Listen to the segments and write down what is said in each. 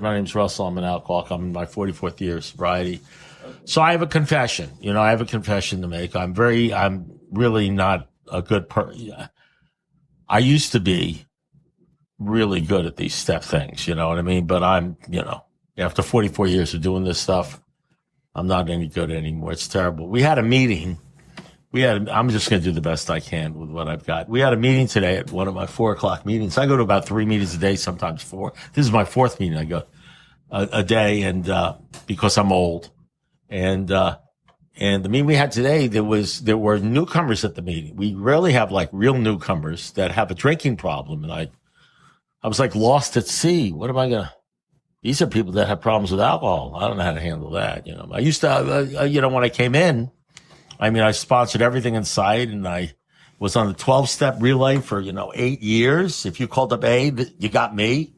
My name's Russell. I'm an alcoholic. I'm in my 44th year of sobriety. So I have a confession. I have a confession to make. I'm really not a good person. I used to be really good at these step things, you know what I mean? But after 44 years of doing this stuff, I'm not any good anymore. It's terrible. We had a meeting. I'm just going to do the best I can with what I've got. We had a meeting today at one of my 4:00 meetings. I go to about 3 meetings a day, sometimes 4. This is my 4th meeting I go a day, and because I'm old. And the meeting we had today, there were newcomers at the meeting. We rarely have like real newcomers that have a drinking problem. And I was like lost at sea. What am I going to, these are people that have problems with alcohol. I don't know how to handle that. I used to, when I came in, I sponsored everything in sight, and I was on the 12-step relay for, 8 years. If you called up A, you got me.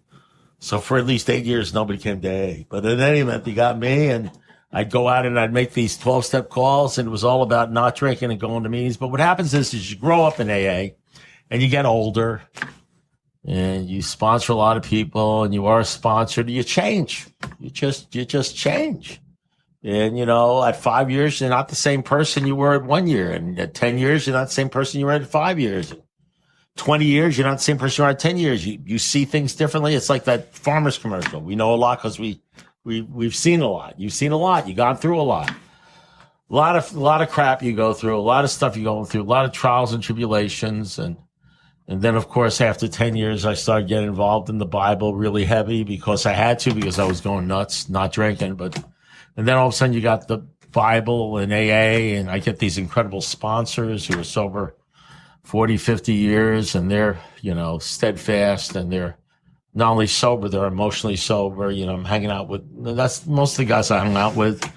So for at least 8 years, nobody came to A. But in any event, they got me, and I'd go out and I'd make these 12-step calls, and it was all about not drinking and going to meetings. But what happens is you grow up in AA, and you get older, and you sponsor a lot of people, and you are sponsored. You change. You just change. And, at 5 years, you're not the same person you were at 1 year. And at 10 years, you're not the same person you were at 5 years. 20 years, you're not the same person you were at 10 years. You see things differently. It's like that farmer's commercial. We know a lot because we've seen a lot. You've seen a lot. You've gone through a lot. A lot of crap you go through, a lot of stuff you're going through, a lot of trials and tribulations. And then, of course, after 10 years, I started getting involved in the Bible really heavy because I had to, because I was going nuts, not drinking. And then all of a sudden you got the Bible and AA, and I get these incredible sponsors who are sober 40, 50 years, and they're, steadfast, and they're not only sober, they're emotionally sober. I'm hanging out with, that's most of the guys I hung out with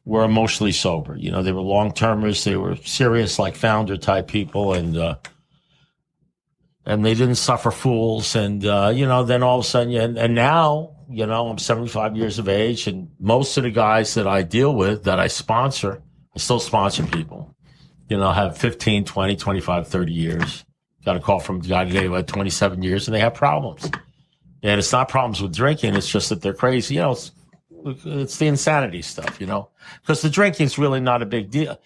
were emotionally sober. They were long-termers. They were serious, like founder type people. And they didn't suffer fools. And, then all of a sudden, and now, I'm 75 years of age, and most of the guys that I deal with, that I sponsor, I still sponsor people, have 15, 20, 25, 30 years. Got a call from a guy today who had 27 years, and they have problems. And it's not problems with drinking. It's just that they're crazy. It's the insanity stuff, because the drinking is really not a big deal.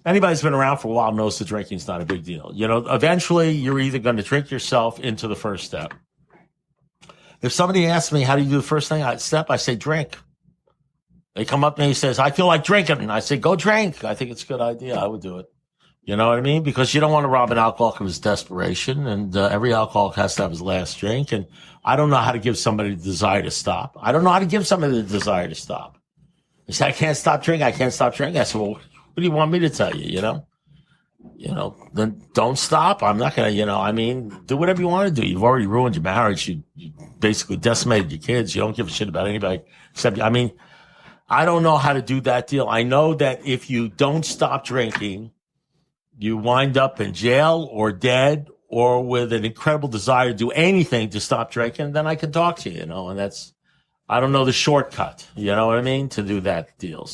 Anybody who's been around for a while knows the drinking's not a big deal. Eventually you're either going to drink yourself into the first step. If somebody asks me, how do you do the first step? I say, drink. They come up to me and says, I feel like drinking. And I say, go drink. I think it's a good idea. I would do it. You know what I mean? Because you don't want to rob an alcoholic of his desperation. And every alcoholic has to have his last drink. And I don't know how to give somebody the desire to stop. I don't know how to give somebody the desire to stop. They say, I can't stop drinking. I can't stop drinking. I said, well, what do you want me to tell you? Then don't stop. I'm not going to, do whatever you want to do. You've already ruined your marriage. You basically decimated your kids. You don't give a shit about anybody except, I don't know how to do that deal. I know that if you don't stop drinking, you wind up in jail or dead or with an incredible desire to do anything to stop drinking. Then I can talk to you, and I don't know the shortcut, to do that deal.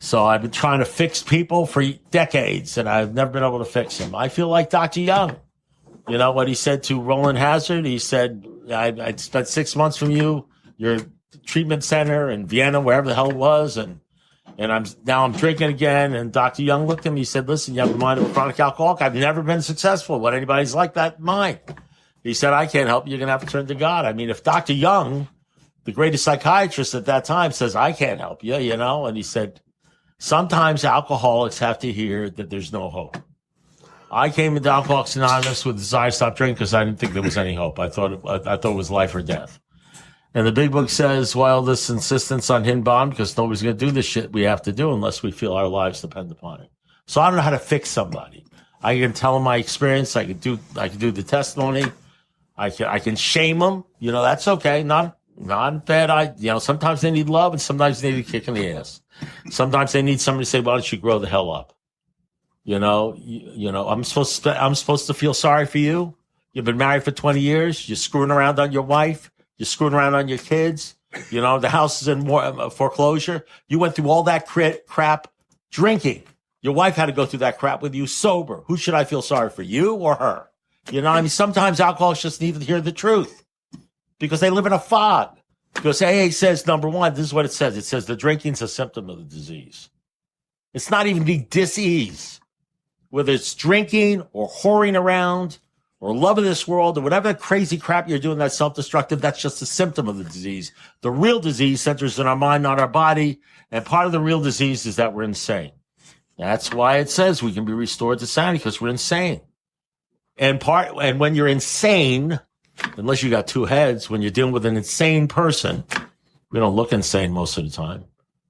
So I've been trying to fix people for decades, and I've never been able to fix them. I feel like Dr. Young. You know what he said to Roland Hazard? He said, I spent 6 months from your treatment center in Vienna, wherever the hell it was, and I'm drinking again. And Dr. Young looked at me. He said, listen, you have the mind of a chronic alcoholic. I've never been successful. What anybody's like that in mind. He said, I can't help you. You're going to have to turn to God. If Dr. Young, the greatest psychiatrist at that time, says, I can't help you, and he said, sometimes alcoholics have to hear that there's no hope. I came into Alcoholics Anonymous with the desire to stop drinking because I didn't think there was any hope. I thought it was life or death. And the big book says, well, this insistence on hidden bond, because nobody's going to do this shit we have to do unless we feel our lives depend upon it. So I don't know how to fix somebody. I can tell them my experience. I can do the testimony. I can shame them. That's okay. Not bad. Sometimes they need love, and sometimes they need a kick in the ass. Sometimes they need somebody to say, why don't you grow the hell up? I'm supposed to feel sorry for you. You've been married for 20 years. You're screwing around on your wife. You're screwing around on your kids. The house is in foreclosure. You went through all that crap drinking. Your wife had to go through that crap with you sober. Who should I feel sorry for, you or her? Sometimes alcoholics just need to hear the truth because they live in a fog. Because AA says, number one, this is what it says. It says the drinking's a symptom of the disease. It's not even the disease. Whether it's drinking or whoring around or love of this world or whatever crazy crap you're doing that's self-destructive, that's just a symptom of the disease. The real disease centers in our mind, not our body. And part of the real disease is that we're insane. That's why it says we can be restored to sanity, because we're insane. And when you're insane, unless you got two heads, when you're dealing with an insane person, we don't look insane most of the time.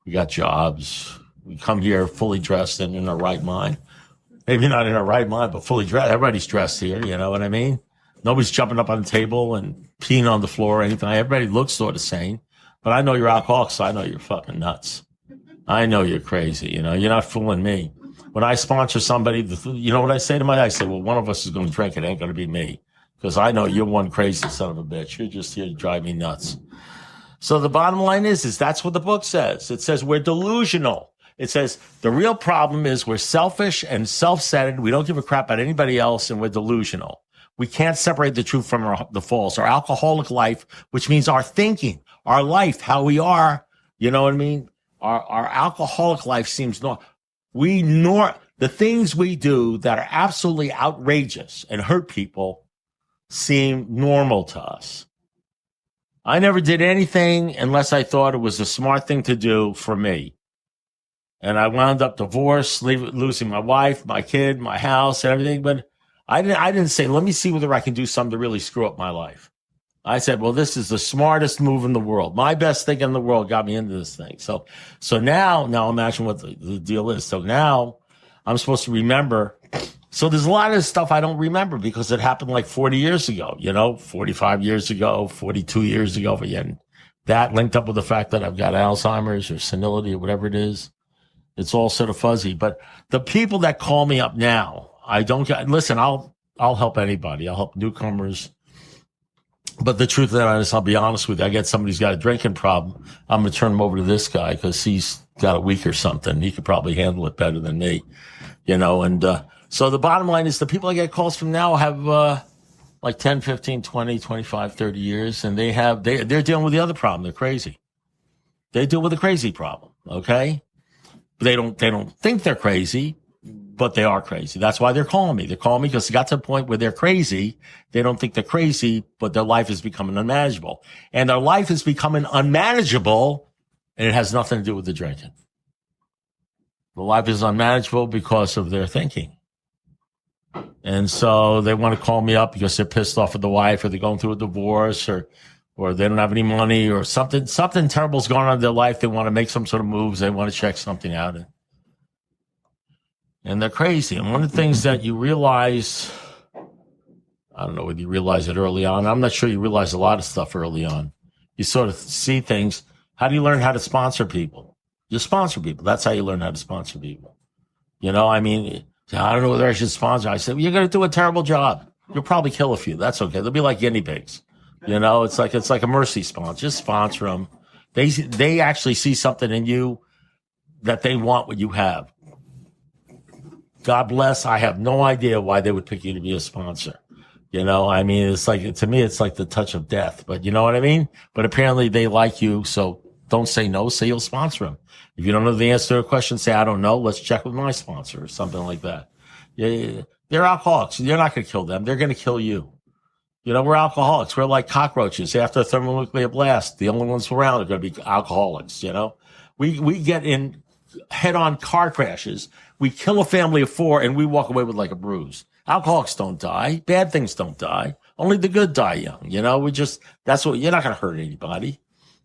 We got jobs. We come here fully dressed and in our right mind. Maybe not in our right mind, but fully dressed. Everybody's dressed here, you know what I mean? Nobody's jumping up on the table and peeing on the floor or anything. Everybody looks sort of sane. But I know you're alcoholics, so I know you're fucking nuts. I know you're crazy, you know? You're not fooling me. When I sponsor somebody, you know what I say to I say, well, one of us is going to drink. It ain't going to be me. Because I know you're one crazy son of a bitch. You're just here to drive me nuts. So the bottom line is that's what the book says. It says we're delusional. It says the real problem is we're selfish and self-centered. We don't give a crap about anybody else, and we're delusional. We can't separate the truth from the false. Our alcoholic life, which means our thinking, our life, how we are, you know what I mean? Our alcoholic life seems the things we do that are absolutely outrageous and hurt people seem normal to us. I never did anything unless I thought it was a smart thing to do for me. And I wound up divorced, losing my wife, my kid, my house, and everything. But I didn't say, let me see whether I can do something to really screw up my life. I said, well, this is the smartest move in the world. My best thing in the world got me into this thing. So now imagine what the deal is. So now I'm supposed to remember. So there's a lot of stuff I don't remember because it happened like 40 years ago, 45 years ago, 42 years ago. But yeah, that linked up with the fact that I've got Alzheimer's or senility or whatever it is. It's all sort of fuzzy. But the people that call me up now, listen, I'll help anybody. I'll help newcomers. But the truth of that is, I'll be honest with you, I get somebody who's got a drinking problem, I'm going to turn him over to this guy because he's got a week or something. He could probably handle it better than me, and so the bottom line is the people I get calls from now have like 10, 15, 20, 25, 30 years, and they're dealing with the other problem. They're crazy. They deal with a crazy problem, okay? They don't think they're crazy, but they are crazy. That's why they're calling me. They're calling me because they got to the point where they're crazy. They don't think they're crazy, but their life is becoming unmanageable. And their life is becoming unmanageable, and it has nothing to do with the drinking. The life is unmanageable because of their thinking. And so they want to call me up because they're pissed off at the wife, or they're going through a divorce, or they don't have any money, or something terrible's going on in their life. They want to make some sort of moves. They want to check something out. And they're crazy. And one of the things that you realize, I don't know whether you realize it early on. I'm not sure you realize a lot of stuff early on. You sort of see things. How do you learn how to sponsor people? You sponsor people. That's how you learn how to sponsor people. I don't know whether I should sponsor. I said, well, you're going to do a terrible job. You'll probably kill a few. That's okay. They'll be like guinea pigs. It's like a mercy sponsor. Just sponsor them. They actually see something in you that they want what you have. God bless. I have no idea why they would pick you to be a sponsor. It's like, to me, it's like the touch of death, but you know what I mean? But apparently they like you. So don't say no, say you'll sponsor them. If you don't know the answer to a question, say, I don't know. Let's check with my sponsor or something like that. Yeah, they're alcoholics. You're not going to kill them. They're going to kill you. We're alcoholics. We're like cockroaches. After a thermonuclear blast, the only ones around are going to be alcoholics. We get in head-on car crashes. We kill a family of 4 and we walk away with like a bruise. Alcoholics don't die. Bad things don't die. Only the good die young. You're not going to hurt anybody.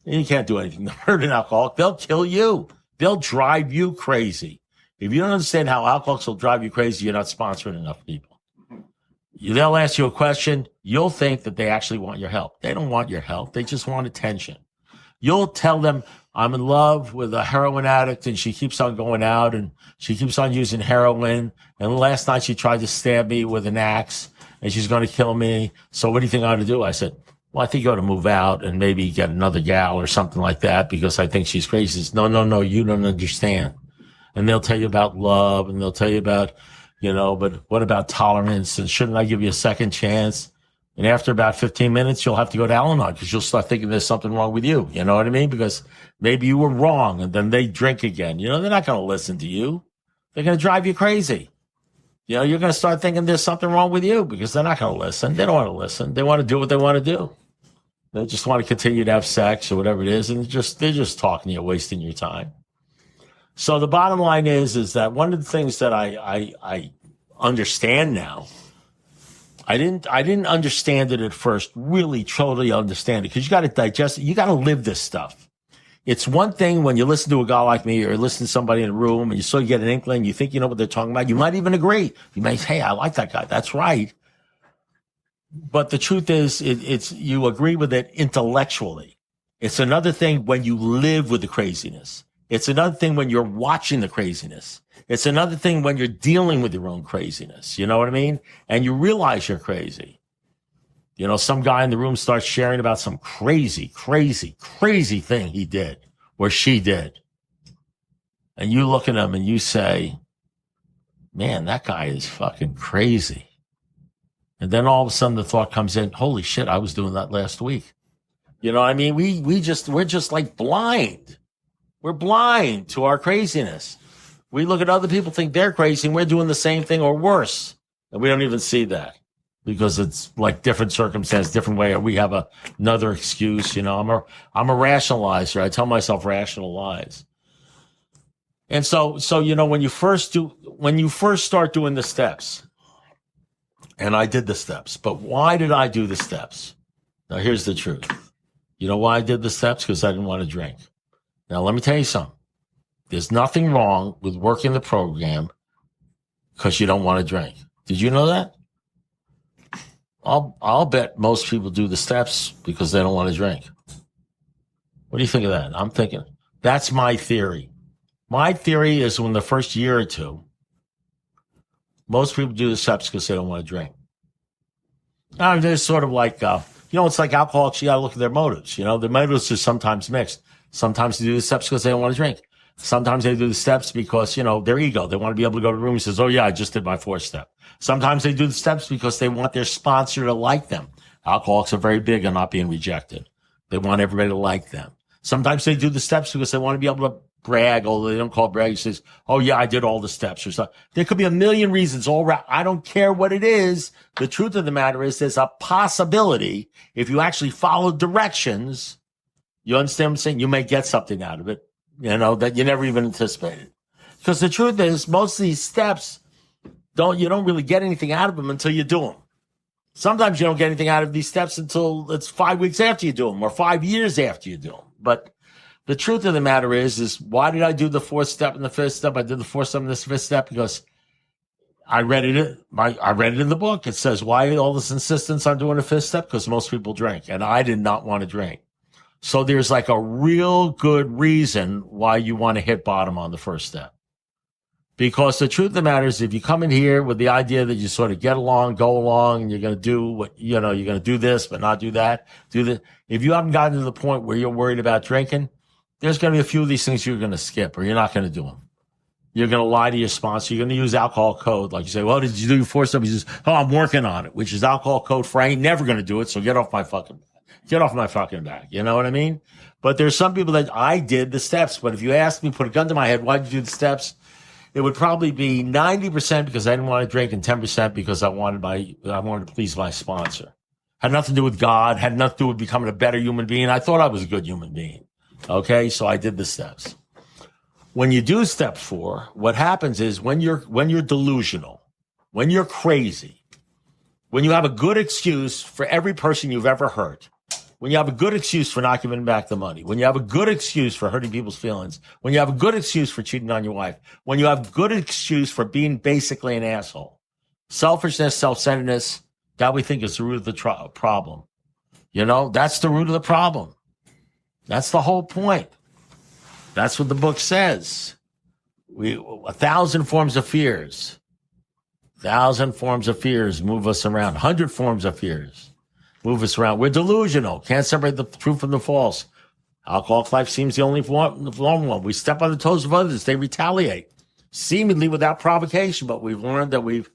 You can't do anything to hurt an alcoholic. They'll kill you. They'll drive you crazy. If you don't understand how alcoholics will drive you crazy, you're not sponsoring enough people. They'll ask you a question. You'll think that they actually want your help. They don't want your help. They just want attention. You'll tell them, I'm in love with a heroin addict and she keeps on going out and she keeps on using heroin. And last night she tried to stab me with an axe and she's going to kill me. So what do you think I ought to do? I said, well, I think you ought to move out and maybe get another gal or something like that because I think she's crazy. Says, no, you don't understand. And they'll tell you about love and they'll tell you about, but what about tolerance? And shouldn't I give you a second chance? And after about 15 minutes, you'll have to go to Al-Anon because you'll start thinking there's something wrong with you. You know what I mean? Because maybe you were wrong and then they drink again. You know, they're not going to listen to you. They're going to drive you crazy. You know, you're going to start thinking there's something wrong with you because they're not going to listen. They don't want to listen. They want to do what they want to do. They just want to continue to have sex or whatever it is. And they're just talking to you, wasting your time. So the bottom line is that one of the things that I understand now, I didn't understand it at first, really totally understand it, because you got to digest it. You got to live this stuff. It's one thing when you listen to a guy like me or listen to somebody in a room and you sort of get an inkling, you think you know what they're talking about. You might even agree. You may say, hey, I like that guy. That's right. But the truth is, it's you agree with it intellectually. It's another thing when you live with the craziness. It's another thing when you're watching the craziness. It's another thing when you're dealing with your own craziness. You know what I mean? And you realize you're crazy. You know, some guy in the room starts sharing about some crazy thing he did or she did. And you look at him and you say, man, that guy is fucking crazy. And then all of a sudden the thought comes in, holy shit, I was doing that last week. You know what I mean? We're just like blind. We're blind to our craziness. We look at other people, think they're crazy, and we're doing the same thing or worse. And we don't even see that because it's like different circumstance, different way. Or we have another excuse. You know, I'm a rationalizer. I tell myself rationalize. And so, you know, when you first start doing the steps, and I did the steps, but why did I do the steps? Now, here's the truth. You know why I did the steps? Because I didn't want to drink. Now, let me tell you something. There's nothing wrong with working the program because you don't want to drink. Did you know that? I'll bet most people do the steps because they don't want to drink. What do you think of that? I'm thinking that's my theory. My theory is in the first year or two, most people do the steps because they don't want to drink. Now, there's sort of like, you know, it's like alcoholics. You got to look at their motives. You know, their motives are sometimes mixed. Sometimes they do the steps because they don't want to drink. Sometimes they do the steps because, you know, their ego. They want to be able to go to the room and says, oh, yeah, I just did my 4th step. Sometimes they do the steps because they want their sponsor to like them. Alcoholics are very big on not being rejected. They want everybody to like them. Sometimes they do the steps because they want to be able to brag, although they don't call it brag. He says, oh, yeah, I did all the steps or something. There could be a million reasons. I don't care what it is. The truth of the matter is there's a possibility if you actually follow directions, you understand what I'm saying? You may get something out of it, you know, that you never even anticipated. Because the truth is, most of these steps, you don't really get anything out of them until you do them. Sometimes you don't get anything out of these steps until it's 5 weeks after you do them or 5 years after you do them. But the truth of the matter is why did I do the 4th step and the 5th step? I did the 4th step and the 5th step because I read it. I read it in the book. It says, why all this insistence on doing the 5th step? Because most people drink, and I did not want to drink. So there's like a real good reason why you want to hit bottom on the 1st step. Because the truth of the matter is if you come in here with the idea that you sort of get along, go along, and you're going to do what, you know, you're going to do this, but not do that, if you haven't gotten to the point where you're worried about drinking, there's going to be a few of these things you're going to skip or you're not going to do them. You're going to lie to your sponsor. You're going to use alcohol code. Like you say, well, did you do your 4th step? He says, oh, I'm working on it, which is alcohol code for I ain't never going to do it. So get off my fucking back. You know what I mean? But there's some people that I did the steps. But if you ask me, put a gun to my head, why did you do the steps? It would probably be 90% because I didn't want to drink and 10% because I wanted to please my sponsor. Had nothing to do with God. Had nothing to do with becoming a better human being. I thought I was a good human being. Okay. So I did the steps. When you do step 4, what happens is when you're delusional, when you're crazy, when you have a good excuse for every person you've ever hurt, when you have a good excuse for not giving back the money, when you have a good excuse for hurting people's feelings, when you have a good excuse for cheating on your wife, when you have a good excuse for being basically an asshole, selfishness, self-centeredness, that we think is the root of the problem. You know, that's the root of the problem. That's the whole point. That's what the book says. 1,000 forms of fears. 1,000 forms of fears move us around. 100 forms of fears move us around. We're delusional. Can't separate the true from the false. Alcoholic life seems the only one. We step on the toes of others. They retaliate, seemingly without provocation. But we've learned that we've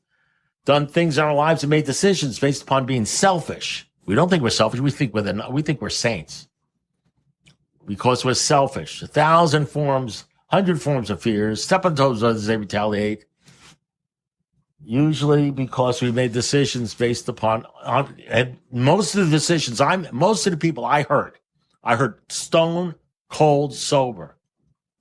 done things in our lives and made decisions based upon being selfish. We don't think we're selfish. We think we're saints because we're selfish. 1,000 forms, 100 forms of fears. Step on toes, others they retaliate. Usually because we made decisions based upon, and most of the people I hurt stone cold sober.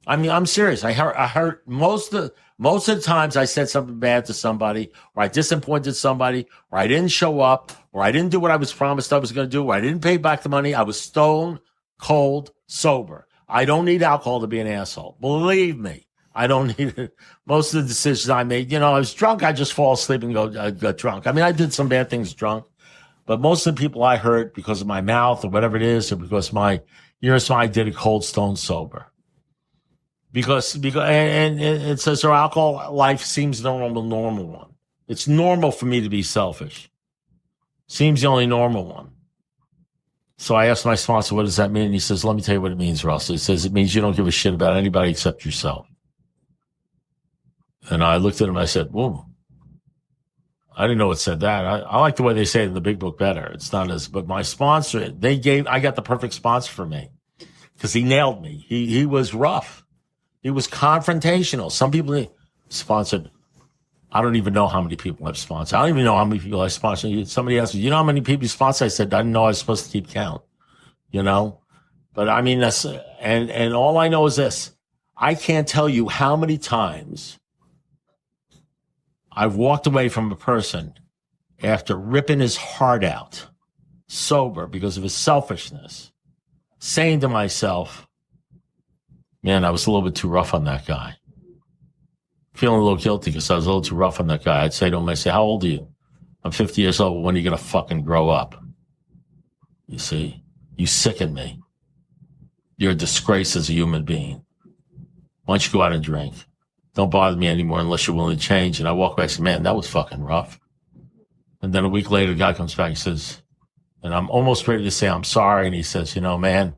I mean, I'm serious. I hurt most of the times I said something bad to somebody, or I disappointed somebody, or I didn't show up, or I didn't do what I was promised I was going to do, or I didn't pay back the money. I was stone cold sober. I don't need alcohol to be an asshole. Believe me, I don't need it. Most of the decisions I made, I was drunk. I just fall asleep and go drunk. I mean, I did some bad things drunk, but most of the people I hurt because of my mouth or whatever it is, or because my ears, I did it cold stone sober. Because and it says our alcohol life seems the normal one. It's normal for me to be selfish. Seems the only normal one. So I asked my sponsor, what does that mean? And he says, let me tell you what it means, Russell. He says, it means you don't give a shit about anybody except yourself. And I looked at him and I said, whoa. I didn't know it said that. I like the way they say it in the big book better. It's not as, but my sponsor, I got the perfect sponsor for me because he nailed me. He was rough. He was confrontational. Some people sponsored. I don't even know how many people I've sponsored. I don't even know how many people I sponsored. Somebody asked me, you know how many people you sponsor? I said, I didn't know I was supposed to keep count, But I mean, that's, and all I know is this. I can't tell you how many times I've walked away from a person after ripping his heart out, sober, because of his selfishness, saying to myself, man, I was a little bit too rough on that guy. Feeling a little guilty because I was a little too rough on that guy. I'd say to him, I say, how old are you? I'm 50 years old. When are you going to fucking grow up? You see, you sicken me. You're a disgrace as a human being. Why don't you go out and drink? Don't bother me anymore unless you're willing to change. And I walk away and say, man, that was fucking rough. And then a week later, the guy comes back and says, and I'm almost ready to say, I'm sorry. And he says, man,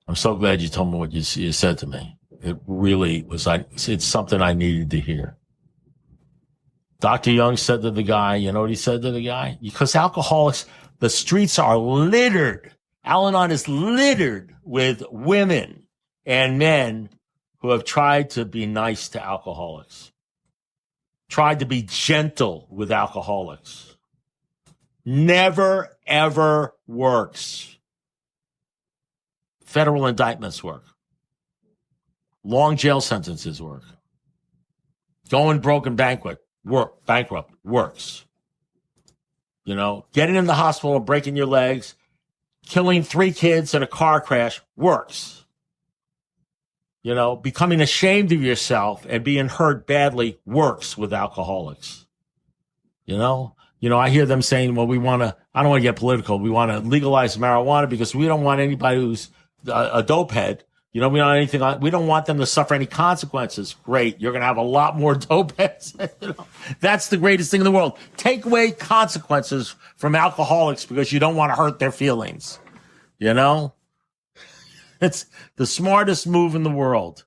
I'm so glad you told me what you said to me. It really was, it's something I needed to hear. Dr. Young said to the guy, you know what he said to the guy? Because alcoholics, the streets are littered. Al-Anon is littered with women and men who have tried to be nice to alcoholics, tried to be gentle with alcoholics. Never, ever works. Federal indictments work. Long jail sentences work. Going broke and bankrupt works. Getting in the hospital and breaking your legs, killing 3 kids in a car crash works. Becoming ashamed of yourself and being hurt badly works with alcoholics. I hear them saying, well, I don't want to get political. We want to legalize marijuana because we don't want anybody who's a dope head. We don't want them to suffer any consequences. Great. You're going to have a lot more dope heads. That's the greatest thing in the world. Take away consequences from alcoholics because you don't want to hurt their feelings. It's the smartest move in the world.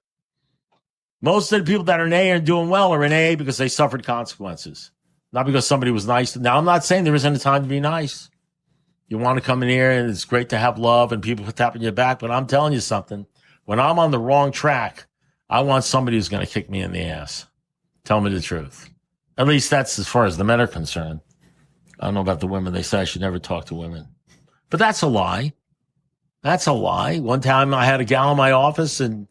Most of the people that are in AA and doing well are in AA because they suffered consequences, not because somebody was nice. Now, I'm not saying there isn't a time to be nice. You want to come in here and it's great to have love and people tapping your back, but I'm telling you something. When I'm on the wrong track, I want somebody who's going to kick me in the ass. Tell me the truth. At least that's as far as the men are concerned. I don't know about the women. They say I should never talk to women. But that's a lie. That's a lie. One time I had a gal in my office and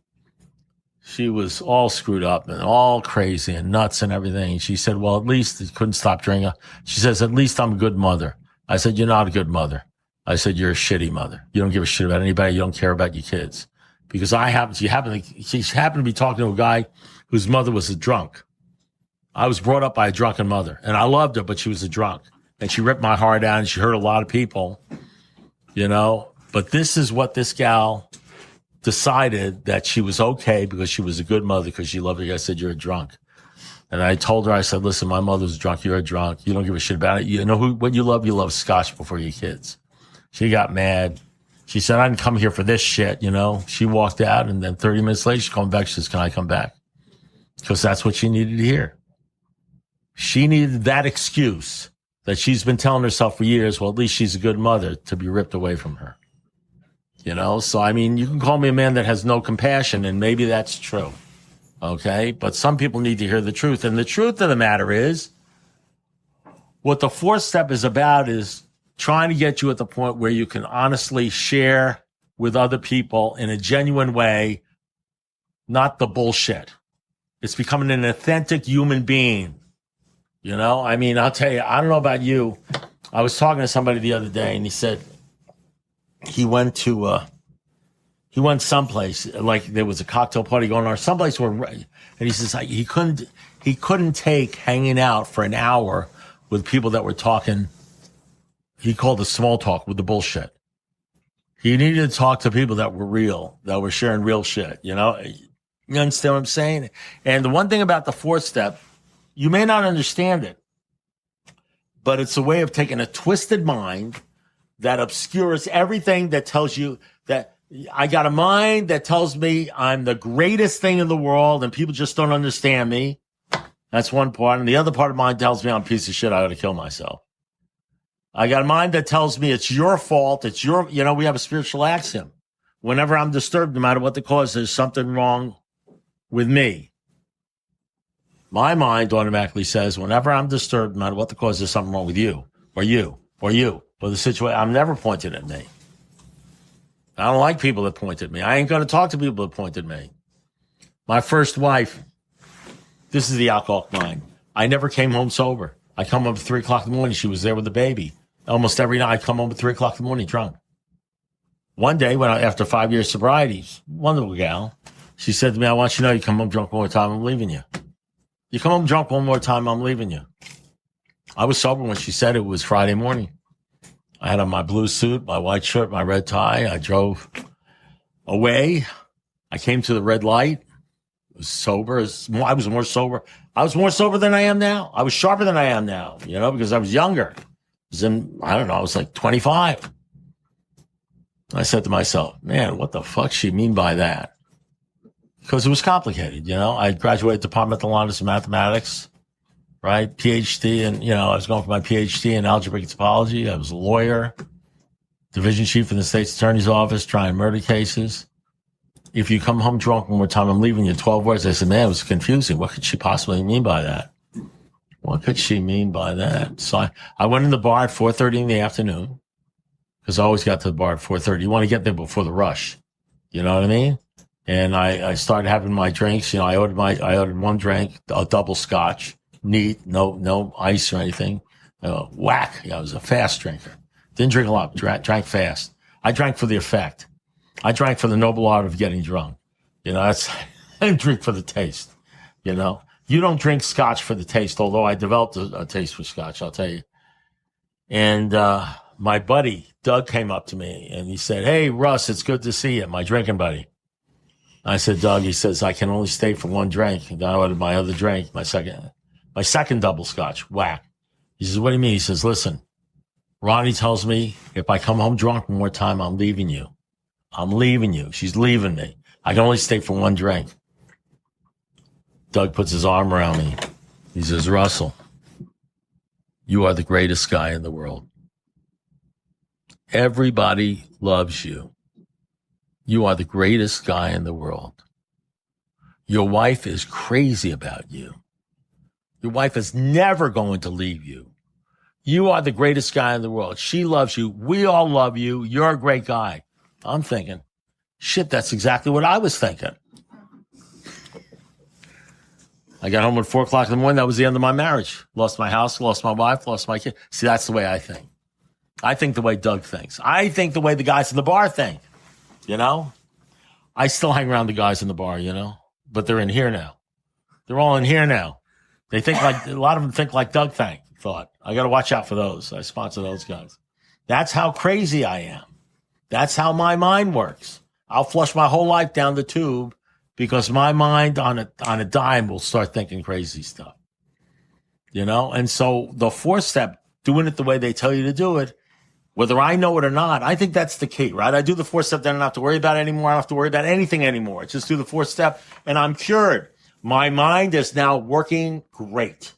she was all screwed up and all crazy and nuts and everything. She said, well, at least he couldn't stop drinking. She says, at least I'm a good mother. I said, you're not a good mother. I said, you're a shitty mother. You don't give a shit about anybody. You don't care about your kids. Because she happened to be talking to a guy whose mother was a drunk. I was brought up by a drunken mother, and I loved her, but she was a drunk. And she ripped my heart out, and she hurt a lot of people, But this is what this gal decided, that she was okay because she was a good mother because she loved her. I said, you're a drunk. And I told her, I said, listen, my mother's drunk. You're a drunk. You don't give a shit about it. You know what you love? You love scotch before your kids. She got mad. She said, I didn't come here for this shit, She walked out, and then 30 minutes later, she came back. She says, can I come back? Because that's what she needed to hear. She needed that excuse that she's been telling herself for years, well, at least she's a good mother, to be ripped away from her. You know, so I mean, you can call me a man that has no compassion, and maybe that's true. Okay, but some people need to hear the truth. And the truth of the matter is, what the fourth step is about is trying to get you at the point where you can honestly share with other people in a genuine way, not the bullshit. It's becoming an authentic human being. You know, I mean, I'll tell you, I don't know about you. I was talking to somebody the other day, and he said he went someplace, like there was a cocktail party going on, or someplace where, and he says he couldn't take hanging out for an hour with people that were talking. He called it small talk with the bullshit. He needed to talk to people that were real, that were sharing real shit. You know, you understand what I'm saying? And the one thing about the fourth step, you may not understand it, but it's a way of taking a twisted mind that obscures everything, that tells you that I got a mind that tells me I'm the greatest thing in the world and people just don't understand me. That's one part. And the other part of mine tells me I'm a piece of shit. I ought to kill myself. I got a mind that tells me it's your fault. It's your, you know, we have a spiritual axiom. Whenever I'm disturbed, no matter what the cause, there's something wrong with me. My mind automatically says, whenever I'm disturbed, no matter what the cause, there's something wrong with you, or you, or you, or the situation. I'm never pointed at me. I don't like people that point at me. I ain't going to talk to people that point at me. My first wife, this is the alcoholic mind. I never came home sober. I come home at 3 o'clock in the morning. She was there with the baby. Almost every night I come home at 3 o'clock in the morning drunk. One day, after 5 years sobriety, wonderful gal, she said to me, I want you to know you come home drunk one more time, I'm leaving you. You come home drunk one more time, I'm leaving you. I was sober when she said it. Was Friday morning. I had on my blue suit, my white shirt, my red tie. I drove away. I came to the red light. I was sober. I was more sober. I was more sober than I am now. I was sharper than I am now, you know, because I was younger. I was like 25. I said to myself, man, what the fuck she mean by that? Because it was complicated, you know. I graduated departmental honors in mathematics, right? PhD, and, you know, I was going for my PhD in algebraic topology. I was a lawyer, division chief in the state's attorney's office, trying murder cases. If you come home drunk one more time, I'm leaving you. 12 words. I said, man, it was confusing. What could she possibly mean by that? What could she mean by that? So I went in the bar at 4:30 in the afternoon, because I always got to the bar at 4:30. You want to get there before the rush. You know what I mean? And I started having my drinks. You know, I ordered one drink, a double scotch, neat, no ice or anything. Whack. I was a fast drinker. Didn't drink a lot, drank fast. I drank for the effect. I drank for the noble art of getting drunk. You know, I didn't drink for the taste. You know, you don't drink scotch for the taste, although I developed a taste for scotch, I'll tell you. And my buddy, Doug, came up to me and he said, hey, Russ, it's good to see you, my drinking buddy. I said, Doug, he says, I can only stay for one drink. And I ordered my other drink, my second double scotch, whack. He says, what do you mean? He says, listen, Ronnie tells me if I come home drunk one more time, I'm leaving you. I'm leaving you. She's leaving me. I can only stay for one drink. Doug puts his arm around me. He says, Russell, you are the greatest guy in the world. Everybody loves you. You are the greatest guy in the world. Your wife is crazy about you. Your wife is never going to leave you. You are the greatest guy in the world. She loves you. We all love you. You're a great guy. I'm thinking, shit, that's exactly what I was thinking. I got home at 4 o'clock in the morning. That was the end of my marriage. Lost my house, lost my wife, lost my kid. See, that's the way I think. I think the way Doug thinks. I think the way the guys in the bar think. You know, I still hang around the guys in the bar, you know, but they're in here now. They're all in here now. They think like, a lot of them think like Doug thought. I got to watch out for those. I sponsor those guys. That's how crazy I am. That's how my mind works. I'll flush my whole life down the tube because my mind on a dime will start thinking crazy stuff, you know? And so the fourth step, doing it the way they tell you to do it, whether I know it or not, I think that's the key, right? I do the fourth step, then I don't have to worry about it anymore. I don't have to worry about anything anymore. Just do the fourth step, and I'm cured. My mind is now working great.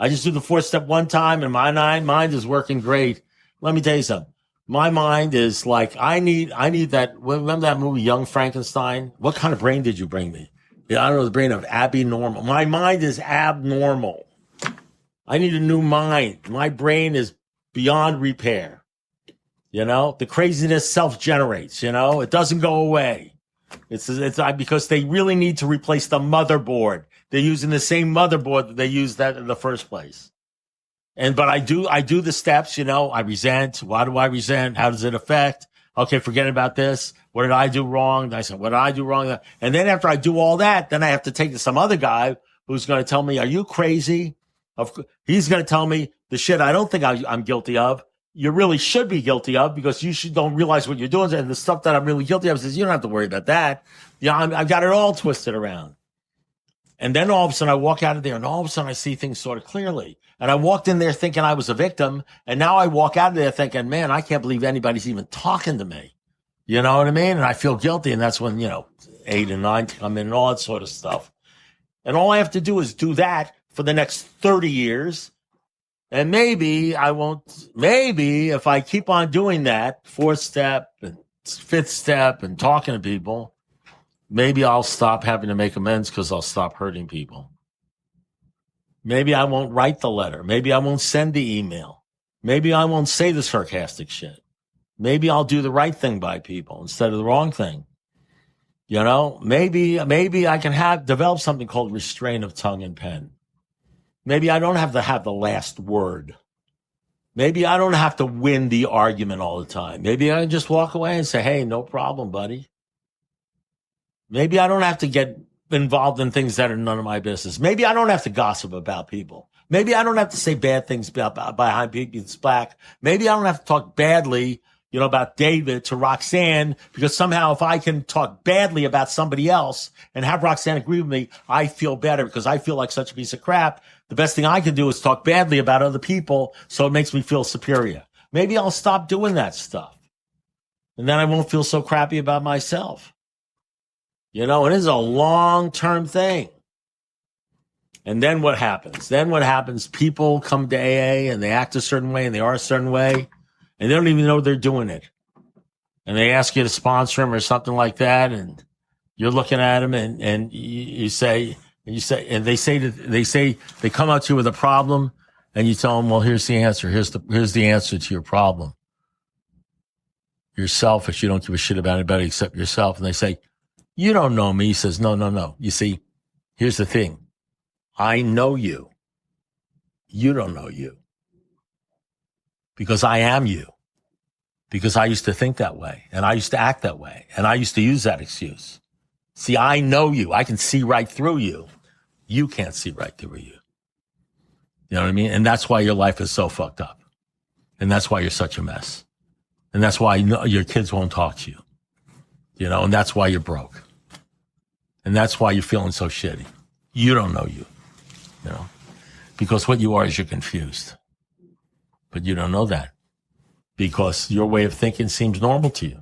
I just do the 4-step one time and my mind is working great. Let me tell you something. My mind is like, I need that. Remember that movie, Young Frankenstein? What kind of brain did you bring me? Yeah, I don't know, the brain of abnormal. My mind is abnormal. I need a new mind. My brain is beyond repair. The craziness self-generates, it doesn't go away. It's because they really need to replace the motherboard. They're using the same motherboard that they used that in the first place. But I do the steps, I resent. Why do I resent? How does it affect? Okay, forget about this. What did I do wrong? I said, what did I do wrong? And then after I do all that, then I have to take to some other guy who's going to tell me, are you crazy? He's going to tell me the shit I don't think I'm guilty of. You really should be guilty of because you don't realize what you're doing. And the stuff that I'm really guilty of says, you don't have to worry about that. I've got it all twisted around. And then all of a sudden I walk out of there and all of a sudden I see things sort of clearly. And I walked in there thinking I was a victim. And now I walk out of there thinking, man, I can't believe anybody's even talking to me. You know what I mean? And I feel guilty. And that's when, 8 and 9 come in and all that sort of stuff. And all I have to do is do that for the next 30 years. And maybe if I keep on doing that, 4th step and 5th step and talking to people, maybe I'll stop having to make amends because I'll stop hurting people. Maybe I won't write the letter. Maybe I won't send the email. Maybe I won't say the sarcastic shit. Maybe I'll do the right thing by people instead of the wrong thing. Maybe I can develop something called restraint of tongue and pen. Maybe I don't have to have the last word. Maybe I don't have to win the argument all the time. Maybe I can just walk away and say, hey, no problem, buddy. Maybe I don't have to get involved in things that are none of my business. Maybe I don't have to gossip about people. Maybe I don't have to say bad things behind people's back. Maybe I don't have to talk badly, about David to Roxanne, because somehow if I can talk badly about somebody else and have Roxanne agree with me, I feel better because I feel like such a piece of crap. The best thing I can do is talk badly about other people, so it makes me feel superior. Maybe I'll stop doing that stuff. And then I won't feel so crappy about myself. And it is a long-term thing. And then what happens? People come to AA and they act a certain way and they are a certain way. And they don't even know they're doing it. And they ask you to sponsor them or something like that. And you're looking at them and they come out to you with a problem and you tell them, well, here's the answer. Here's the answer to your problem. You're selfish. You don't give a shit about anybody except yourself. And they say, you don't know me. He says, no. You see, here's the thing. I know you. You don't know you. Because I am you. Because I used to think that way. And I used to act that way. And I used to use that excuse. See, I know you. I can see right through you. You can't see right through you. You know what I mean? And that's why your life is so fucked up. And that's why you're such a mess. And that's why your kids won't talk to you. And that's why you're broke. And that's why you're feeling so shitty. You don't know you. Because what you are is you're confused. But you don't know that because your way of thinking seems normal to you.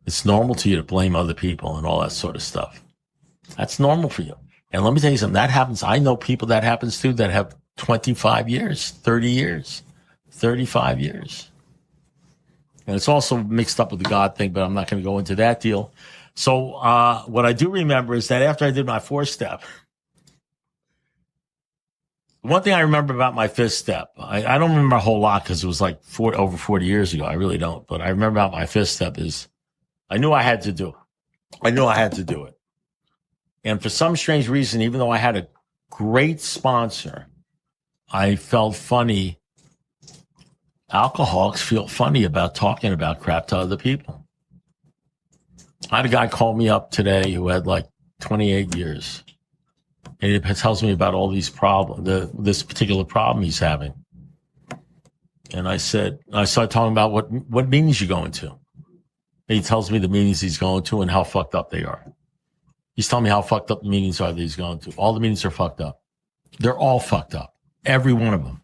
It's normal to you to blame other people and all that sort of stuff. That's normal for you. And let me tell you something, that happens. I know people that happens to that have 25 years, 30 years, 35 years. And it's also mixed up with the God thing, but I'm not going to go into that deal. So what I do remember is that after I did my 4-step, one thing I remember about my 5th step, I don't remember a whole lot because it was like over 40 years ago. I really don't. But I remember about my 5th step is I knew I had to do it. And for some strange reason, even though I had a great sponsor, I felt funny. Alcoholics feel funny about talking about crap to other people. I had a guy call me up today who had like 28 years. And he tells me about all these problems, this particular problem he's having. And I started talking about what meetings you're going to. And he tells me the meetings he's going to and how fucked up they are. He's telling me how fucked up the meetings are that he's going to. All the meetings are fucked up. They're all fucked up. Every one of them.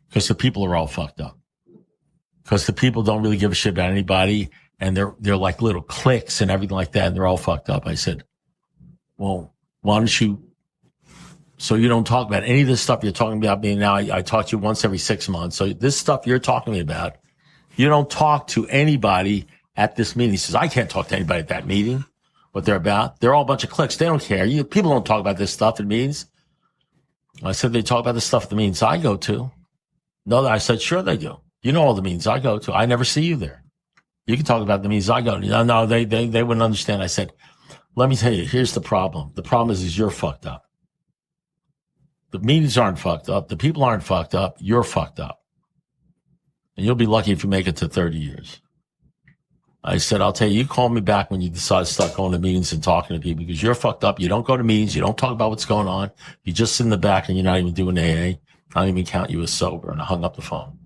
Because the people are all fucked up. Because the people don't really give a shit about anybody. And they're like little cliques and everything like that. And they're all fucked up. I said, well, why don't you So you don't talk about any of this stuff you're talking about me now. I talk to you once every 6 months. So this stuff you're talking to me about, you don't talk to anybody at this meeting. He says, I can't talk to anybody at that meeting, what they're about. They're all a bunch of cliques. They don't care. People don't talk about this stuff at meetings. I said, they talk about this stuff at the meetings I go to. No, I said, sure they do. You know all the meetings I go to. I never see you there. You can talk about the meetings I go to. No, they wouldn't understand. I said, let me tell you, here's the problem. The problem is you're fucked up. The meetings aren't fucked up. The people aren't fucked up. You're fucked up. And you'll be lucky if you make it to 30 years. I said, I'll tell you, you call me back when you decide to start going to meetings and talking to people because you're fucked up. You don't go to meetings. You don't talk about what's going on. You just sit in the back and you're not even doing AA. I don't even count you as sober. And I hung up the phone.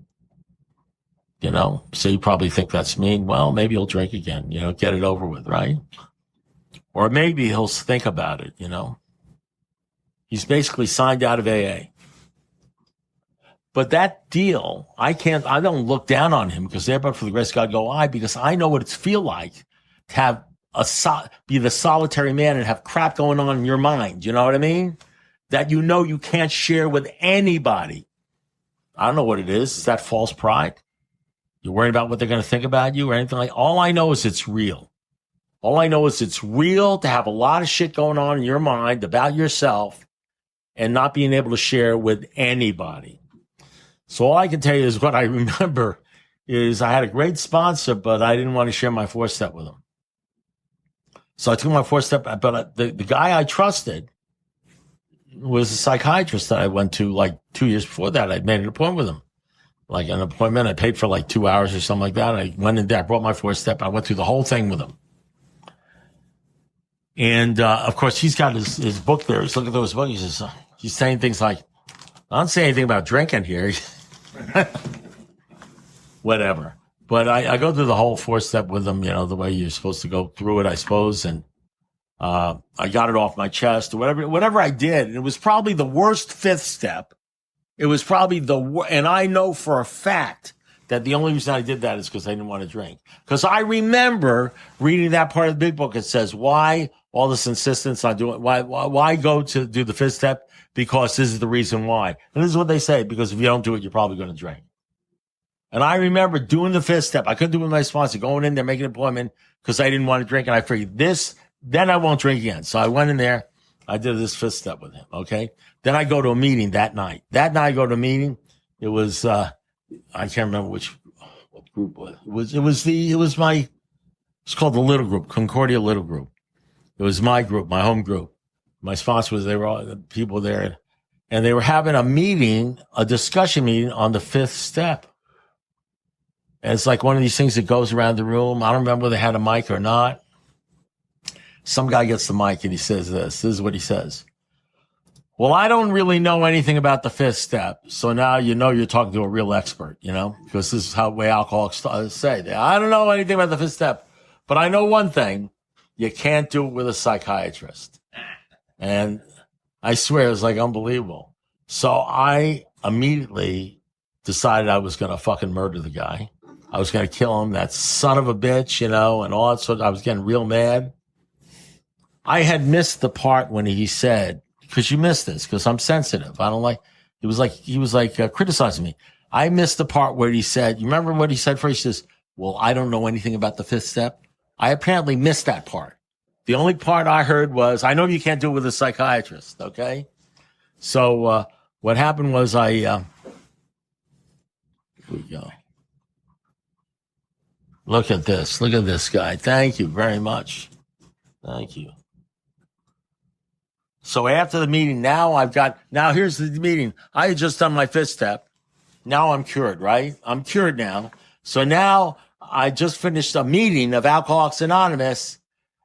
You know, so you probably think that's mean. Well, maybe he'll drink again, you know, get it over with, right? Or maybe he'll think about it, you know. He's basically signed out of AA. But that deal, I don't look down on him because but for the grace of God go I, because I know what it's feel like to have be the solitary man and have crap going on in your mind. You know what I mean? That you know you can't share with anybody. I don't know what it is. Is that false pride? You're worried about what they're going to think about you or anything like that? All I know is it's real. All I know is it's real to have a lot of shit going on in your mind about yourself and not being able to share with anybody. So all I can tell you is what I remember is I had a great sponsor, but I didn't want to share my 4-step with him. So I took my 4-step, but the guy I trusted was a psychiatrist that I went to like 2 years before that. I'd made an appointment with him. Like an appointment, I paid for like 2 hours or something like that. I went in there, I brought my 4-step. I went through the whole thing with him. And, of course, he's got his book there. He's looking through his book. He says, he's saying things like, I don't say anything about drinking here. Whatever. But I go through the whole 4-step with him, you know, the way you're supposed to go through it, I suppose. And, I got it off my chest or whatever I did. And it was probably the worst 5th step. It was probably and I know for a fact that the only reason I did that is because I didn't want to drink. Because I remember reading that part of the big book. It says, why all this insistence on doing, why go to do the 5th step? Because this is the reason why. And this is what they say, because if you don't do it, you're probably going to drink. And I remember doing the 5th step. I couldn't do it with my sponsor, going in there, making an appointment because I didn't want to drink. And I figured then I won't drink again. So I went in there. I did this 5th step with him. Okay. Then I go to a meeting that night. That night I go to a meeting. It was, I can't remember what group was. It was called the Little Group, Concordia Little Group. It was my group, my home group. My sponsor they were all the people there, and they were having a discussion meeting on the 5th step. And it's like one of these things that goes around the room. I don't remember whether they had a mic or not. Some guy gets the mic and he says this. This is what he says. Well, I don't really know anything about the 5th step. So now you know you're talking to a real expert, you know, because this is how way alcoholics say. I don't know anything about the 5th step, but I know one thing. You can't do it with a psychiatrist. And I swear it was like unbelievable. So I immediately decided I was going to fucking murder the guy. I was going to kill him, that son of a bitch, you know, and all that sort of, I was getting real mad. I had missed the part when he said, because you missed this, because I'm sensitive. I don't like, he was like criticizing me. I missed the part where he said, you remember what he said first? He says, well, I don't know anything about the 5th step. I apparently missed that part. The only part I heard was, I know you can't do it with a psychiatrist, okay? So what happened was here we go. Look at this guy. Thank you very much. Thank you. So after the meeting, now here's the meeting. I had just done my 5th step. Now I'm cured, right? I'm cured now. So now I just finished a meeting of Alcoholics Anonymous,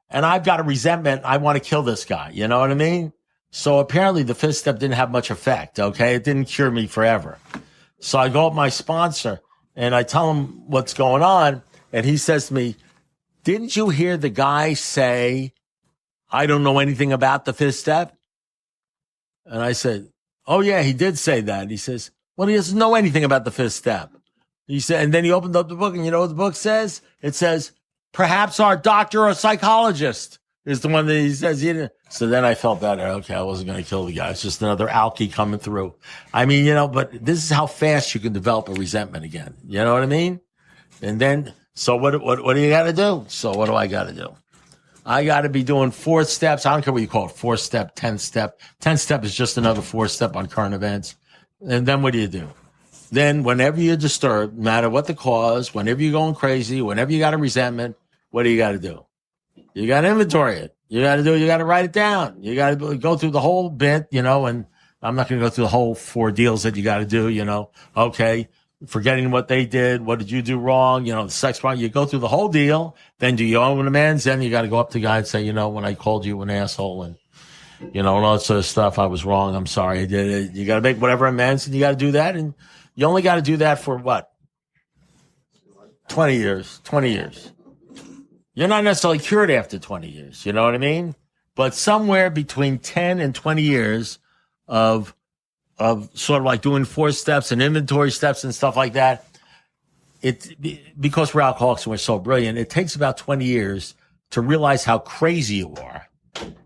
and I've got a resentment. I want to kill this guy. You know what I mean? So apparently the 5th step didn't have much effect. Okay. It didn't cure me forever. So I go up my sponsor and I tell him what's going on. And he says to me, didn't you hear the guy say, I don't know anything about the 5th step? And I said, oh yeah, he did say that. He says, well, he doesn't know anything about the 5th step. He said, and then he opened up the book and you know what the book says? It says, perhaps our doctor or psychologist is the one that he says he didn't. So then I felt better. Okay, I wasn't going to kill the guy. It's just another alky coming through. I mean, but this is how fast you can develop a resentment again. You know what I mean? And then, so what do you got to do? So what do I got to do? I got to be doing 4 steps. I don't care what you call it, 4-step, 10-step. 10-step is just another 4-step on current events. And then what do? Then whenever you're disturbed, no matter what the cause, whenever you're going crazy, whenever you got a resentment, what do? You got to inventory it. You got to write it down. You got to go through the whole bit, and I'm not going to go through the whole 4 deals that you got to do, okay. Forgetting what they did. What did you do wrong? The sex part, you go through the whole deal. Then do you owe an amends? Then you got to go up to the guy and say, when I called you an asshole and, and all that sort of stuff, I was wrong. I'm sorry I did it. You got to make whatever amends and you got to do that. And you only got to do that for what? 20 years. You're not necessarily cured after 20 years. You know what I mean? But somewhere between 10 and 20 years of sort of like doing 4 steps and inventory steps and stuff like that. Because we're alcoholics and we're so brilliant, it takes about 20 years to realize how crazy you are.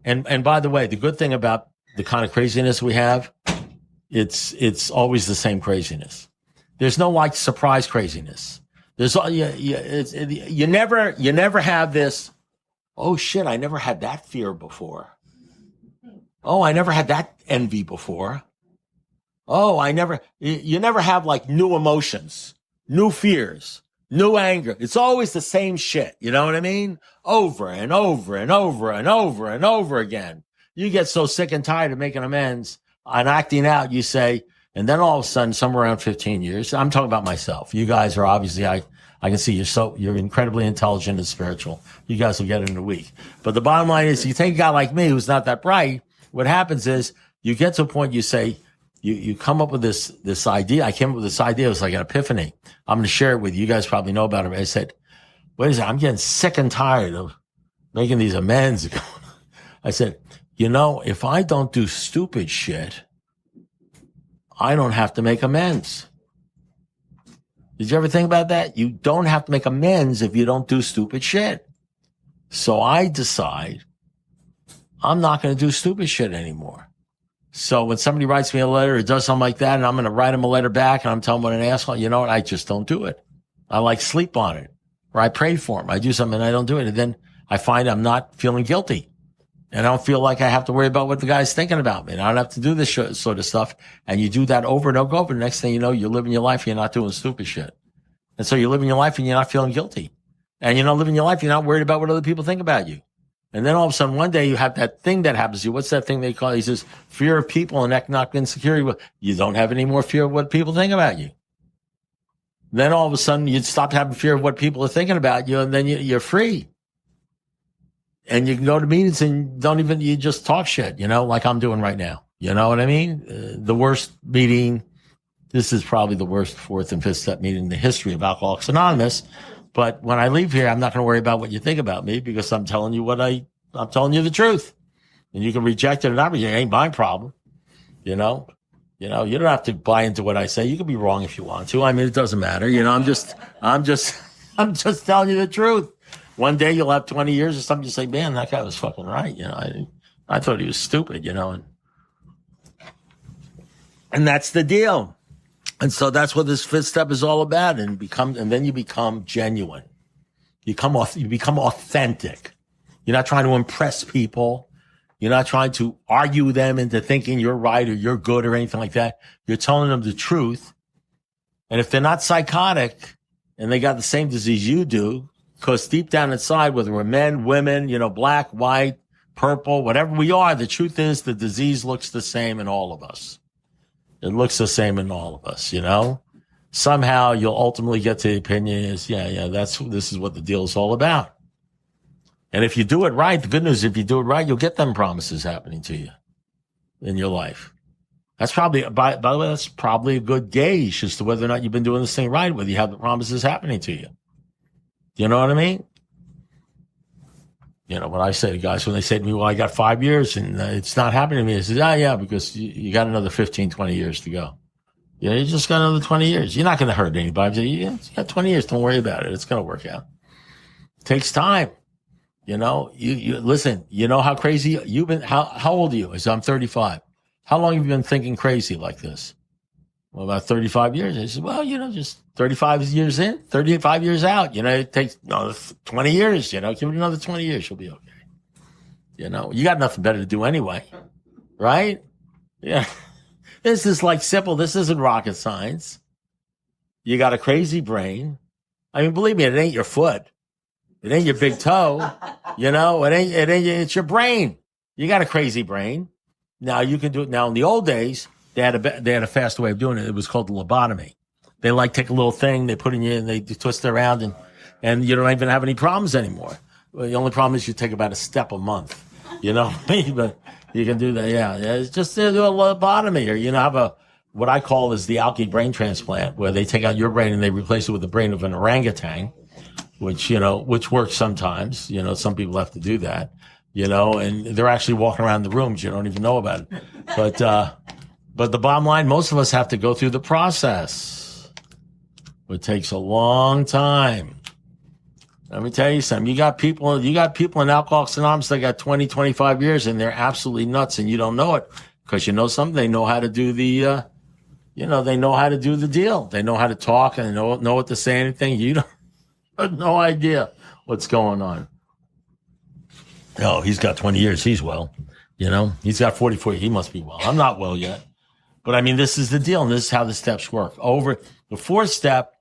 And by the way, the good thing about the kind of craziness we have, it's always the same craziness. There's no like surprise craziness. You never have this, oh shit, I never had that fear before. Oh, I never had that envy before. Oh, you never have like new emotions, new fears, new anger. It's always the same shit. You know what I mean? Over and over and over and over and over again. You get so sick and tired of making amends and acting out, you say, and then all of a sudden, somewhere around 15 years, I'm talking about myself. You guys are obviously, I can see you're incredibly intelligent and spiritual. You guys will get it in a week. But the bottom line is, you take a guy like me who's not that bright, what happens is you get to a point you say, You come up with this idea. I came up with this idea. It was like an epiphany. I'm going to share it with you. You guys probably know about it. I said, wait a second. I'm getting sick and tired of making these amends. I said, if I don't do stupid shit, I don't have to make amends. Did you ever think about that? You don't have to make amends if you don't do stupid shit. So I decide I'm not going to do stupid shit anymore. So when somebody writes me a letter or does something like that, and I'm going to write them a letter back and I'm telling them what an asshole, you know what? I just don't do it. I like sleep on it, or I pray for them. I do something and I don't do it. And then I find I'm not feeling guilty, and I don't feel like I have to worry about what the guy's thinking about me. And I don't have to do this sort of stuff. And you do that over and over. The next thing you know, you're living your life and you're not doing stupid shit. And so you're living your life and you're not feeling guilty. And you're not living your life. You're not worried about what other people think about you. And then all of a sudden, one day you have that thing that happens to you. What's that thing they call it? He says, fear of people and economic insecurity. Well, you don't have any more fear of what people think about you. Then all of a sudden, you'd stop having fear of what people are thinking about you, and then you're free. And you can go to meetings and you just talk shit, like I'm doing right now. You know what I mean? The worst meeting, this is probably the worst 4th and 5th step meeting in the history of Alcoholics Anonymous. But when I leave here, I'm not going to worry about what you think about me, because I'm telling you I'm telling you the truth. And you can reject it or not. It ain't my problem. You don't have to buy into what I say. You can be wrong if you want to. I mean, it doesn't matter. I'm just telling you the truth. One day you'll have 20 years or something. You say, man, that guy was fucking right. I thought he was stupid, and that's the deal. And so that's what this 5th step is all about. And then you become genuine. You become authentic. You're not trying to impress people. You're not trying to argue them into thinking you're right or you're good or anything like that. You're telling them the truth. And if they're not psychotic and they got the same disease you do, because deep down inside, whether we're men, women, black, white, purple, whatever we are, the truth is the disease looks the same in all of us. It looks the same in all of us, Somehow you'll ultimately get to the opinion is, this is what the deal is all about. And if you do it right, the good news is if you do it right, you'll get them promises happening to you in your life. That's probably, by the way, that's probably a good gauge as to whether or not you've been doing this thing right, whether you have the promises happening to you. You know what I mean? When I say to guys, when they say to me, well, I got 5 years and it's not happening to me, I say, because you got another 15, 20 years to go. You just got another 20 years. You're not going to hurt anybody. You got 20 years. Don't worry about it. It's going to work out. It takes time. You listen, you know how crazy you've been. How old are you? I said, I'm 35. How long have you been thinking crazy like this? Well, about 35 years. I said, well, just 35 years in, 35 years out. It takes another 20 years, give it another 20 years. You'll be okay. You got nothing better to do anyway. Right? Yeah. This is like simple. This isn't rocket science. You got a crazy brain. I mean, believe me, it ain't your foot. It ain't your big toe. It's your brain. You got a crazy brain. Now you can do it. Now in the old days, they had a faster way of doing it. It was called the lobotomy. They take a little thing, they put in you and they twist it around and you don't even have any problems anymore. Well, the only problem is you take about a step a month, but you can do that. Yeah. It's just do a lobotomy or, have what I call is the algae brain transplant, where they take out your brain and they replace it with the brain of an orangutan, which works sometimes. Some people have to do that, and they're actually walking around the rooms. You don't even know about it. But the bottom line, most of us have to go through the process. It takes a long time. Let me tell you something. You got people in Alcoholics Anonymous that got 20, 25 years and they're absolutely nuts and you don't know it because something, they know how to do the, they know how to do the deal. They know how to talk and they know what to say, anything. You don't have no idea what's going on. Oh, he's got 20 years. He's well, he's got 44. He must be well. I'm not well yet. But I mean, this is the deal. And this is how the steps work. Over the fourth step,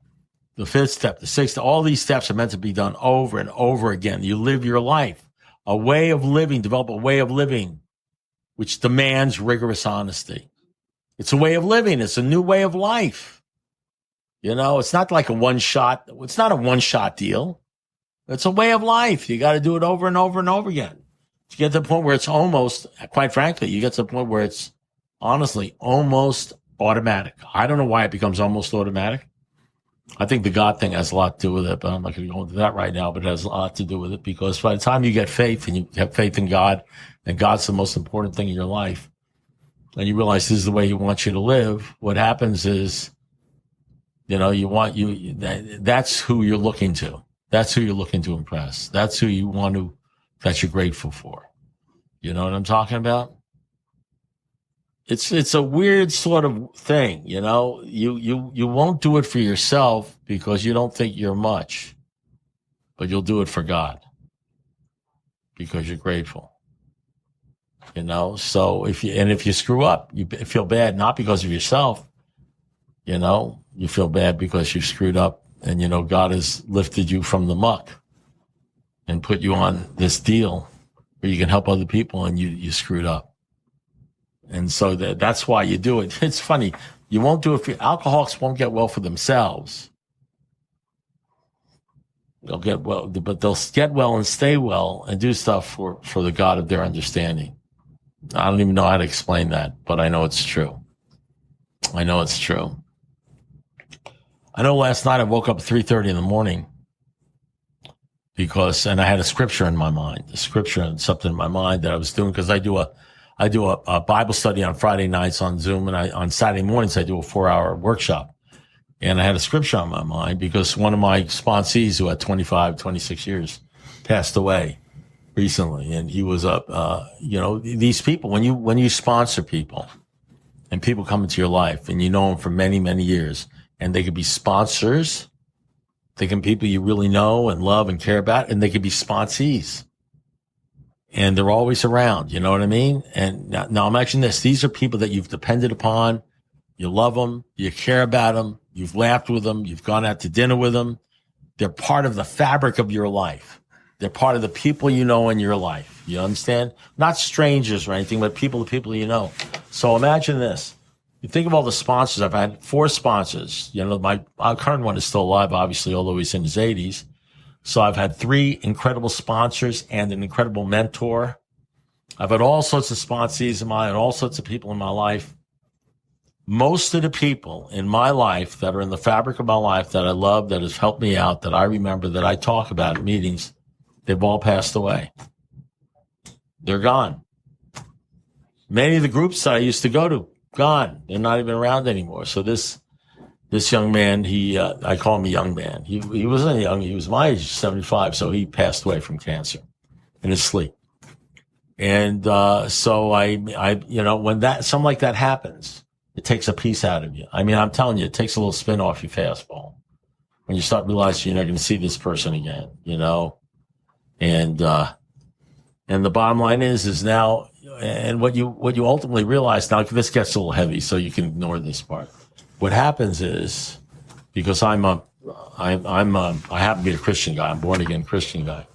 the fifth step, the sixth, all these steps are meant to be done over and over again. You live your life, a way of living, develop a way of living, which demands rigorous honesty. It's a way of living. It's a new way of life. It's not like it's not a one-shot deal. It's a way of life. You got to do it over and over and over again. You get to the point where it's almost, quite frankly, you get to the point where it's honestly almost automatic. I don't know why it becomes almost automatic. I think the God thing has a lot to do with it, but I'm not going to go into that right now, but it has a lot to do with it because by the time you get faith and you have faith in God and God's the most important thing in your life and you realize this is the way he wants you to live, what happens is, that's who you're looking to. That's who you're looking to impress. That's who that you're grateful for. You know what I'm talking about? It's a weird sort of thing, you won't do it for yourself because you don't think you're much, but you'll do it for God because you're grateful, so if you screw up, you feel bad, not because of yourself, you feel bad because you screwed up and, God has lifted you from the muck and put you on this deal where you can help other people and you screwed up. And so that's why you do it. It's funny. You won't do it alcoholics won't get well for themselves. They'll get well, but they'll get well and stay well and do stuff for the God of their understanding. I don't even know how to explain that, but I know it's true. I know last night I woke up at 3:30 in the morning and I had a scripture in my mind, something in my mind that I was doing because I do a Bible study on Friday nights on Zoom, and on Saturday mornings I do a 4-hour workshop. And I had a scripture on my mind because one of my sponsees who had 25, 26 years passed away recently. And he was these people, when you sponsor people and people come into your life and you know them for many, many years, and they could be sponsors, they can be people you really know and love and care about, and they could be sponsees. And they're always around, you know what I mean? And now imagine this. These are people that you've depended upon. You love them. You care about them. You've laughed with them. You've gone out to dinner with them. They're part of the fabric of your life. They're part of the people you know in your life. You understand? Not strangers or anything, but the people you know. So imagine this. You think of all the sponsors. I've had 4 sponsors. My current one is still alive, obviously, although he's in his 80s. So I've had 3 incredible sponsors and an incredible mentor. I've had all sorts of sponsees and all sorts of people in my life. Most of the people in my life that are in the fabric of my life that I love, that has helped me out, that I remember, that I talk about at meetings, they've all passed away. They're gone. Many of the groups that I used to go to, gone. They're not even around anymore. So this young man, I call him a young man. He wasn't young. He was my age, 75. So he passed away from cancer. in his sleep. And so I, when something like that happens, it takes a piece out of you. I mean, I'm telling you, it takes a little spin off your fastball when you start realizing you're not going to see this person again, And the bottom line is now, and what you ultimately realize now, this gets a little heavy, so you can ignore this part. What happens is, because I happen to be a Christian guy, I'm born again Christian guy.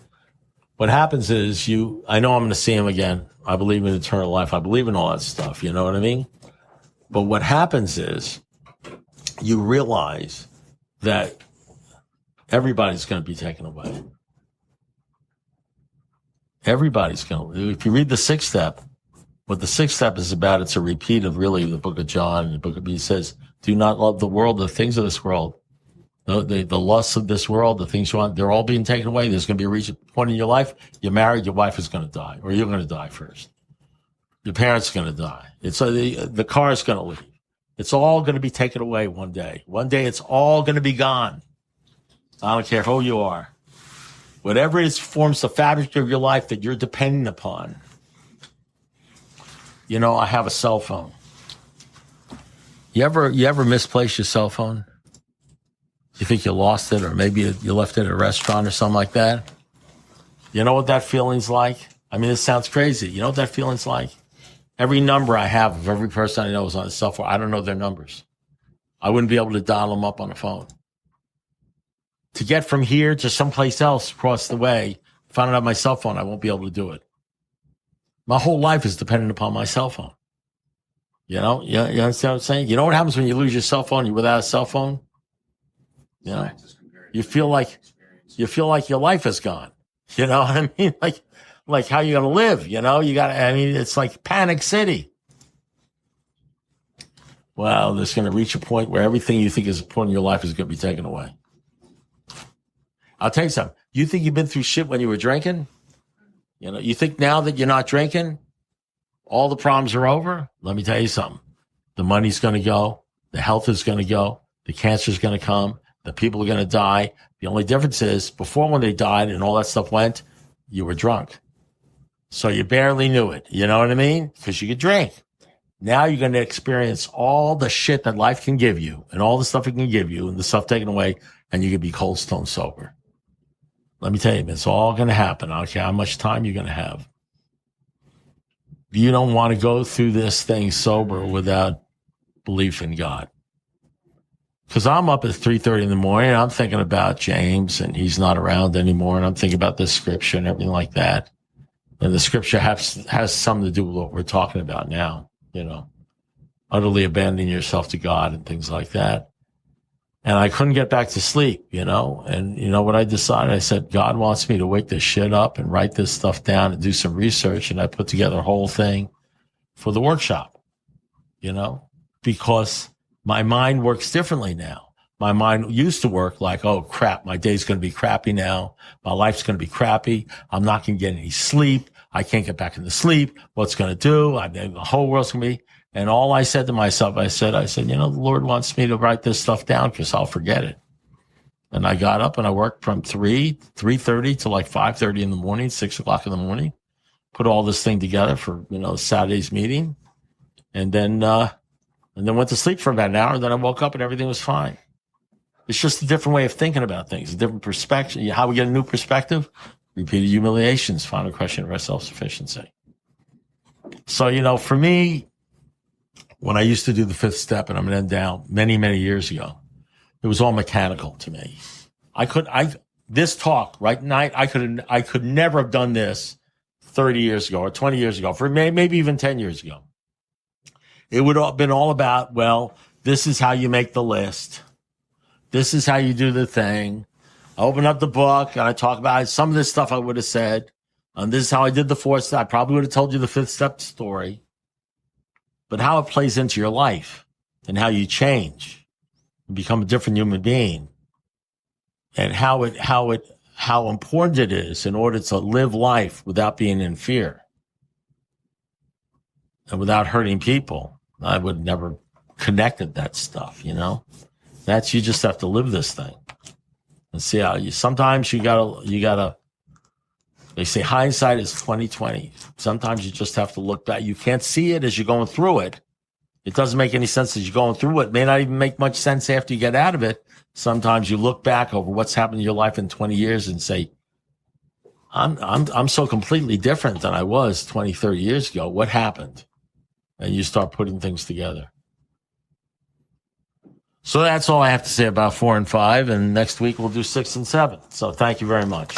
What happens is I know I'm going to see him again. I believe in eternal life. I believe in all that stuff. You know what I mean? But what happens is you realize that everybody's going to be taken away. Everybody's going to. If you read the sixth step, what the sixth step is about, it's a repeat of really the book of John. And the book of B says, do not love the world, the things of this world. The lusts of this world, the things you want, they're all being taken away. There's going to be a point in your life. You're married, your wife is going to die, or you're going to die first. Your parents are going to die. It's the car is going to leave. It's all going to be taken away one day. One day it's all going to be gone. I don't care who you are. Whatever it is forms the fabric of your life that you're dependent upon. I have a cell phone. You ever misplace your cell phone? You think you lost it, or maybe you left it at a restaurant or something like that? You know what that feeling's like? I mean, this sounds crazy. You know what that feeling's like? Every number I have of every person I know is on a cell phone. I don't know their numbers. I wouldn't be able to dial them up on the phone. To get from here to someplace else across the way, if I don't have my cell phone, I won't be able to do it. My whole life is dependent upon my cell phone. You understand what I'm saying? You know what happens when you lose your cell phone? You're without a cell phone? You feel like your life is gone. You know what I mean? Like how you going to live? It's like panic city. Well, there's going to reach a point where everything you think is important in your life is going to be taken away. I'll tell you something. You think you've been through shit when you were drinking? You think now that you're not drinking, all the problems are over? Let me tell you something. The money's going to go. The health is going to go. The cancer is going to come. The people are going to die. The only difference is before, when they died and all that stuff went, you were drunk. So you barely knew it. You know what I mean? Because you could drink. Now you're going to experience all the shit that life can give you and all the stuff it can give you and the stuff taken away, and you can be cold stone sober. Let me tell you, it's all going to happen. I don't care how much time you're going to have. You don't want to go through this thing sober without belief in God. Because I'm up at 3:30 in the morning, and I'm thinking about James, and he's not around anymore, and I'm thinking about this scripture and everything like that. And the scripture has something to do with what we're talking about now, utterly abandoning yourself to God and things like that. And I couldn't get back to sleep, And what I decided? I said, God wants me to wake this shit up and write this stuff down and do some research. And I put together a whole thing for the workshop, because my mind works differently now. My mind used to work like, oh, crap, my day's going to be crappy now. My life's going to be crappy. I'm not going to get any sleep. I can't get back into sleep. What's going to do? The whole world's going to be. And all I said to myself, I said, the Lord wants me to write this stuff down because I'll forget it. And I got up and I worked from 3:30 to like 5:30 in the morning, 6 o'clock in the morning, put all this thing together for, Saturday's meeting. And then went to sleep for about an hour. And then I woke up and everything was fine. It's just a different way of thinking about things, a different perspective. How we get a new perspective? Repeated humiliations, final crushing of our self-sufficiency. So, for me, when I used to do the fifth step, and I'm going to end down many, many years ago, it was all mechanical to me. This talk right tonight, I could never have done this 30 years ago or 20 years ago, for maybe even 10 years ago. It would have been all about, well, this is how you make the list. This is how you do the thing. I open up the book and I talk about some of this stuff I would have said. And this is how I did the fourth step. I probably would have told you the fifth step story. But how it plays into your life and how you change and become a different human being, and how important it is in order to live life without being in fear and without hurting people. I would never connected that stuff, That's, you just have to live this thing and see how sometimes you gotta They say hindsight is 20/20. Sometimes you just have to look back. You can't see it as you're going through it. It doesn't make any sense as you're going through it. It may not even make much sense after you get out of it. Sometimes you look back over what's happened in your life in 20 years and say, I'm so completely different than I was 20, 30 years ago. What happened? And you start putting things together. So that's all I have to say about 4 and 5. And next week we'll do 6 and 7. So thank you very much.